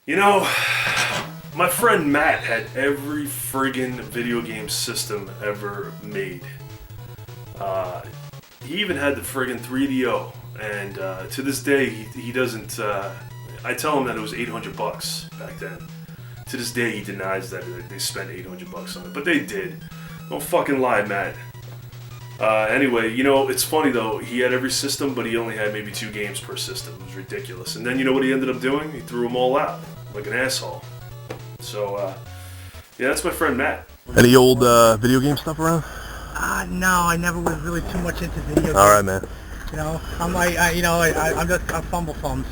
You know, my friend Matt had every friggin' video game system ever made. He even had the friggin' 3DO, and to this day he doesn't. I tell him that it was $800 back then. To this day he denies that they spent $800 on it, but they did. Don't fucking lie, Matt. Anyway, you know, it's funny though, he had every system, but he only had maybe 2 games per system. It was ridiculous. And then you know what he ended up doing? He threw them all out, like an asshole. So, yeah, that's my friend Matt. Any old video game stuff around? No, I never was really too much into video games. Alright, man. You know, I'm like, I'm just a fumble thumbs.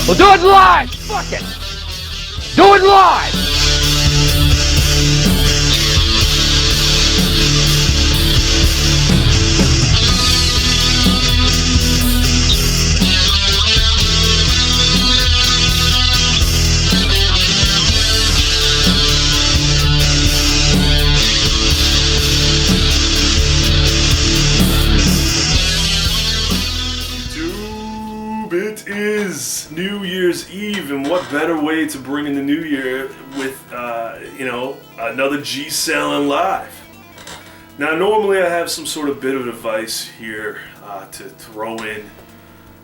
Well, do it live! Fuck it! Do it live! It is New Year's Eve, and what better way to bring in the new year with, you know, another G-Selling Live. Now, normally I have some sort of bit of advice here to throw in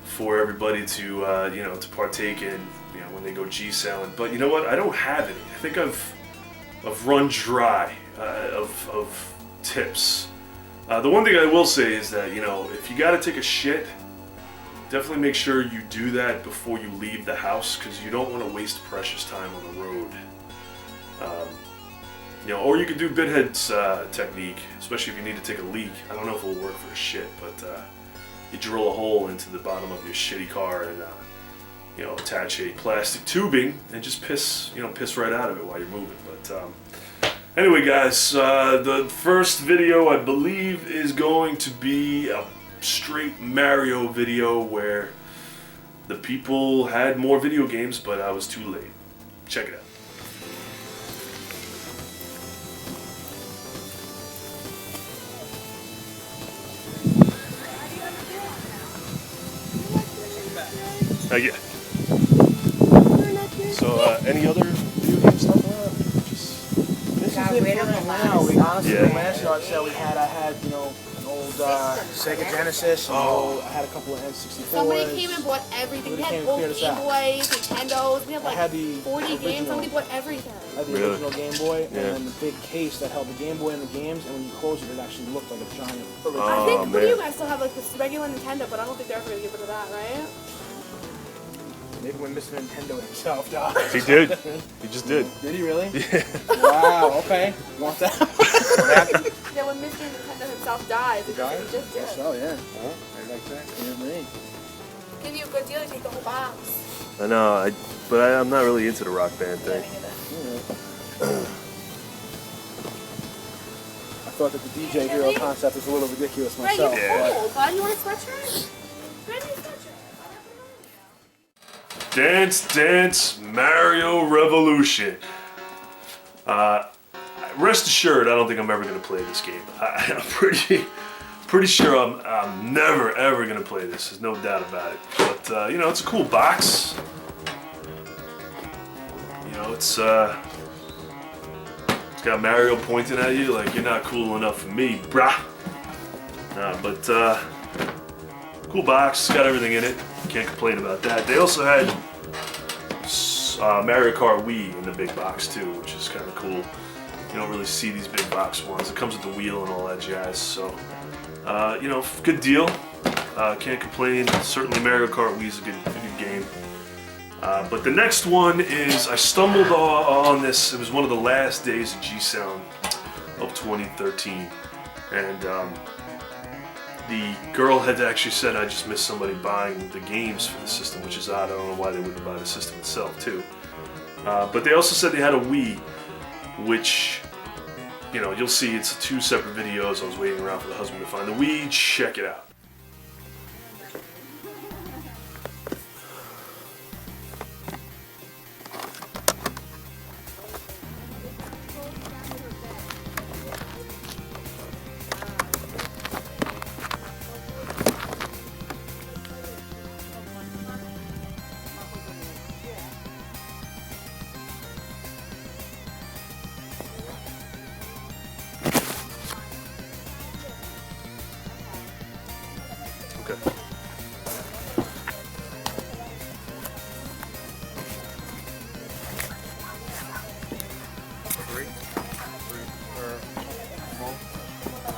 for everybody to, you know, to partake in, you know, when they go G-Selling. But you know what? I don't have any. I think I've run dry of tips. The one thing I will say is that, you know, if you got to take a shit, definitely make sure you do that before you leave the house, because you don't want to waste precious time on the road. You know, or you could do Bithead's technique, especially if you need to take a leak. I don't know if it'll work for shit, but you drill a hole into the bottom of your shitty car and you know, attach a plastic tubing and just piss right out of it while you're moving. But anyway, guys, the first video I believe is going to be a straight Mario video where the people had more video games, but I was too late. Check it out. Yeah. So, any other video game stuff around? This is it for right now. Honestly, the last yard sale I had, you know, an old Sega Genesis. I had a couple of N64s. Somebody came and bought everything. We had old Game Boys, Nintendos. We had like 40 games. Somebody bought everything. I had the original Game Boy, and then the big case that held the Game Boy and the games, and when you close it, it actually looked like a giant. I think one of you guys still have like this regular Nintendo, but I don't think they're ever going to get rid of that, right? Maybe when Mr. Nintendo himself died. He did. He just did. Did he really? Yeah. Wow, okay. Want that? Yeah, when Mr. Nintendo himself dies, it's he just did. Oh, yeah. I like that. Yeah, me. Give you a good deal to take the whole box. I know, but I'm not really into the Rock Band thing. I thought that the DJ Hero concept was a little ridiculous myself. Right, you're cold, bud. You want a sweatshirt? Grab me a sweatshirt. Dance Dance Mario Revolution. Rest assured, I don't think I'm ever going to play this game. I'm pretty sure I'm never ever going to play this. There's no doubt about it. But you know, it's a cool box. You know, it's got Mario pointing at you like, you're not cool enough for me, brah. But cool box, got everything in it. Can't complain about that. They also had Mario Kart Wii in the big box too, which is kind of cool. You don't really see these big box ones. It comes with the wheel and all that jazz. So, you know, good deal. Can't complain. Certainly Mario Kart Wii is a good game. But the next one is, I stumbled on this. It was one of the last days of G-Sound of 2013. And the girl had actually said, I just missed somebody buying the games for the system, which is odd. I don't know why they wouldn't buy the system itself too. But they also said they had a Wii, which, you know, you'll see it's 2 separate videos. I was waiting around for the husband to find the Wii. Check it out.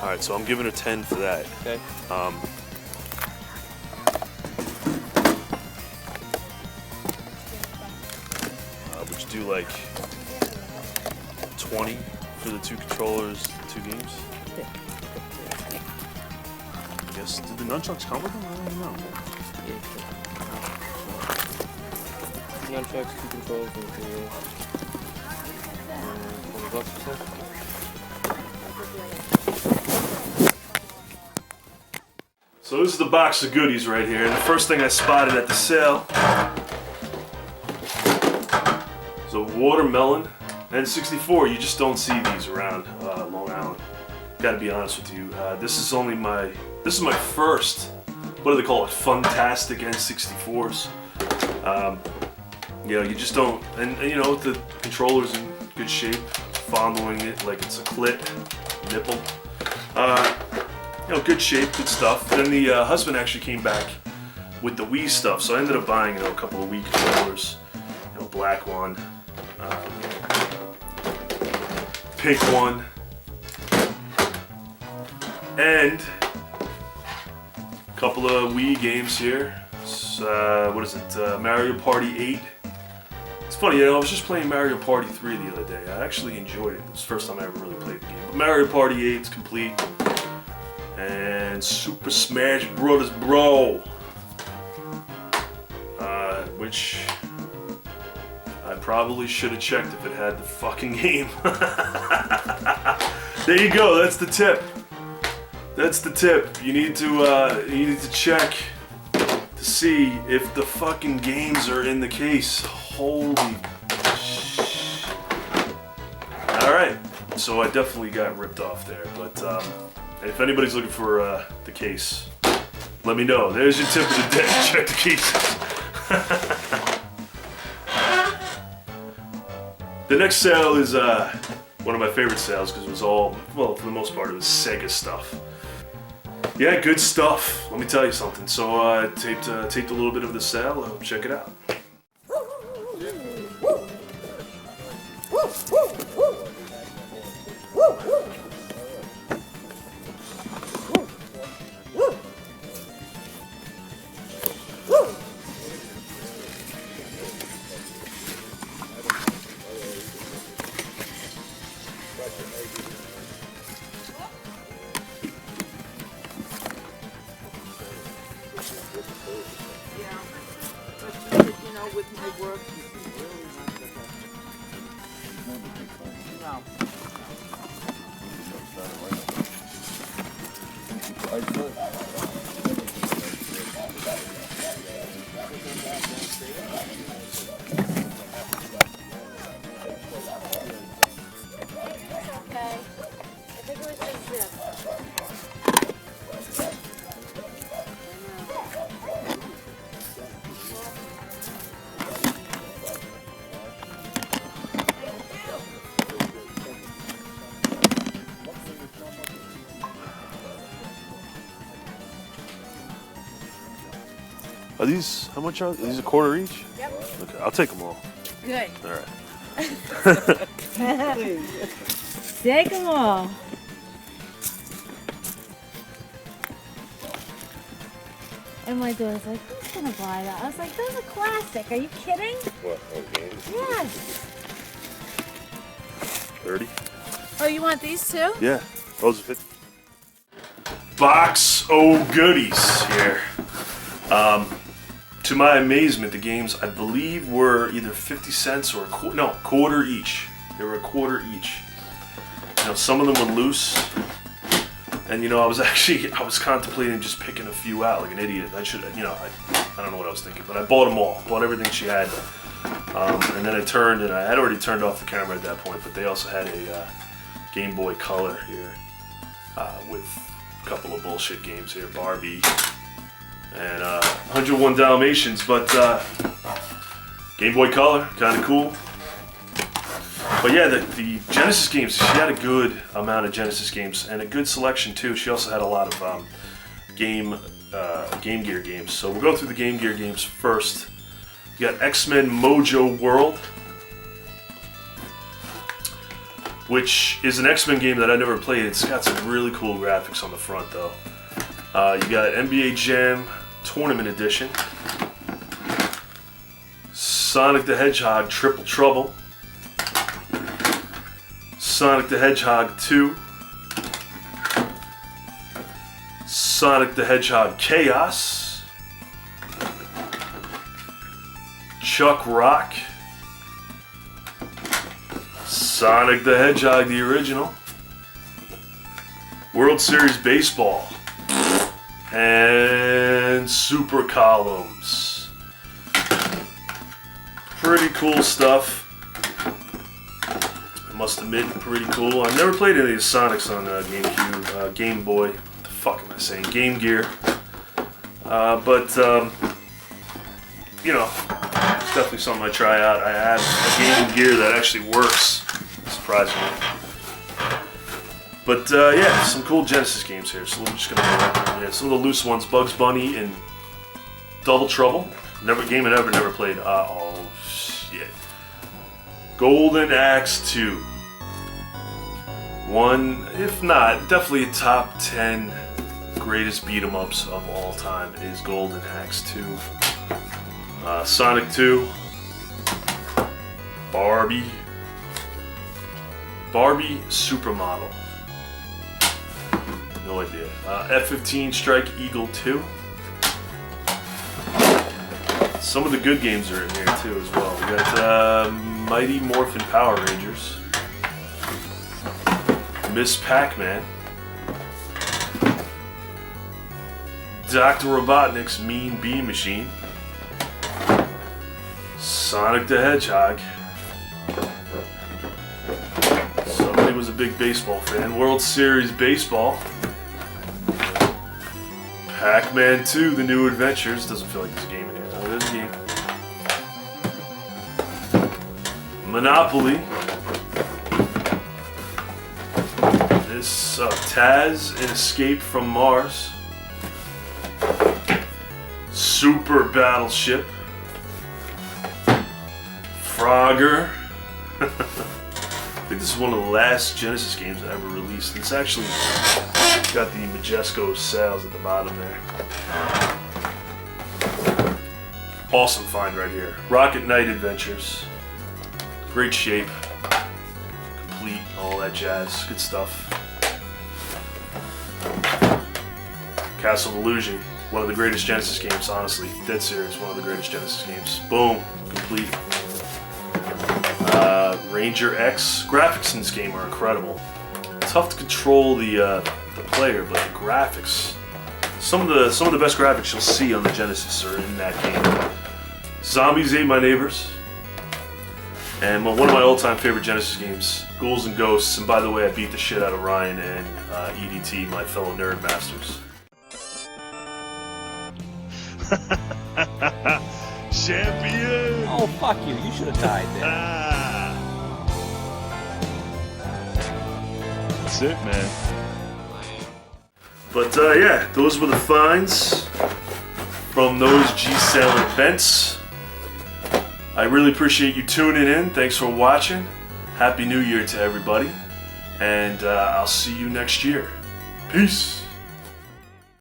All right, so I'm giving a 10 for that. Okay. Would you do like 20 for the 2 controllers, 2 games? Yeah. I guess, did the nunchucks come with them? I don't know. Yeah. Nunchucks, 2 controllers, and 2 games. $20 or so? So this is the box of goodies right here, and the first thing I spotted at the sale is a watermelon N64. You just don't see these around Long Island. Gotta be honest with you. This is my first, what do they call it, Funtastic N64s. You know, you just don't, and you know, the controller's in good shape, fondling it like it's a clit, nipple. You know, good shape, good stuff. Then the husband actually came back with the Wii stuff, so I ended up buying, you know, a couple of Wii controllers. You know, black one, pink one, and a couple of Wii games here. What is it? Mario Party 8. It's funny, you know, I was just playing Mario Party 3 the other day. I actually enjoyed it. It was the first time I ever really played the game. But Mario Party 8 is complete. And Super Smash Brothers Bro, which I probably should have checked if it had the fucking game. There you go. That's the tip. That's the tip. You need to check to see if the fucking games are in the case. Holy shit. All right. So I definitely got ripped off there, but. If anybody's looking for the case, let me know. There's your tip of the day. Check the cases. The next sale is one of my favorite sales because it was all, well, for the most part, it was Sega stuff. Yeah, good stuff. Let me tell you something. So I taped a little bit of the sale. Check it out. Are these, how much are these? A quarter each? Yep. Okay, I'll take them all. Good. All right. Take them all. And my daughter's like, who's gonna buy that? I was like, those are classic. Are you kidding? What, games? Yes. 30? Oh, you want these too? Yeah. Those are 50. Box o' goodies here. To my amazement, the games, I believe, were either 50 cents or quarter each. They were a quarter each. You know, some of them were loose. And, you know, I was contemplating just picking a few out like an idiot. I should, you know, I don't know what I was thinking, but I bought them all. Bought everything she had. And then I turned, and I had already turned off the camera at that point, but they also had a Game Boy Color here with a couple of bullshit games here, Barbie and 101 Dalmatians, but Game Boy Color, kind of cool. But yeah, the Genesis games, she had a good amount of Genesis games and a good selection too. She also had a lot of Game Gear games. So we'll go through the Game Gear games first. You got X-Men Mojo World. which is an X-Men game that I never played. It's got some really cool graphics on the front, though. You got NBA Jam Tournament Edition, Sonic the Hedgehog Triple Trouble, Sonic the Hedgehog 2, Sonic the Hedgehog Chaos, Chuck Rock, Sonic the Hedgehog the original, World Series Baseball, and Super Columns. Pretty cool stuff. I must admit, pretty cool. I've never played any of the Sonics on GameCube, Game Boy. What the fuck am I saying? Game Gear. But you know, it's definitely something I try out. I have a Game Gear that actually works, surprisingly. But yeah, some cool Genesis games here. So we're just gonna some of the loose ones: Bugs Bunny and Double Trouble. Game I never played. Oh shit. Golden Axe 2. One, if not, definitely a top 10 greatest beat 'em ups of all time is Golden Axe 2. Sonic 2. Barbie Supermodel. No idea. F-15 Strike Eagle 2. Some of the good games are in here too as well. We got Mighty Morphin Power Rangers, Miss Pac-Man, Dr. Robotnik's Mean Bean Machine, Sonic the Hedgehog. Somebody was a big baseball fan. World Series Baseball. Pac-Man 2, The New Adventures. Doesn't feel like there's a game in here. No, it is a game. Monopoly. This Taz and Escape from Mars. Super Battleship. Frogger. I think this is one of the last Genesis games I ever released. It's actually got the Majesco sails at the bottom there. Awesome find right here. Rocket Knight Adventures. Great shape. Complete, all that jazz. Good stuff. Castle of Illusion. One of the greatest Genesis games, honestly. Dead serious, one of the greatest Genesis games. Boom. Complete. Ranger X. Graphics in this game are incredible. Tough to control the player, but the graphics. Some of the best graphics you'll see on the Genesis are in that game. Zombies Ate My Neighbors. And one of my all-time favorite Genesis games, Ghouls and Ghosts. And by the way, I beat the shit out of Ryan and EDT, my fellow NerdMasters. Champion! Oh, fuck you. You should have died there. That's it, man. But yeah, those were the finds from those G-Cell events. I really appreciate you tuning in. Thanks for watching. Happy New Year to everybody. And I'll see you next year. Peace.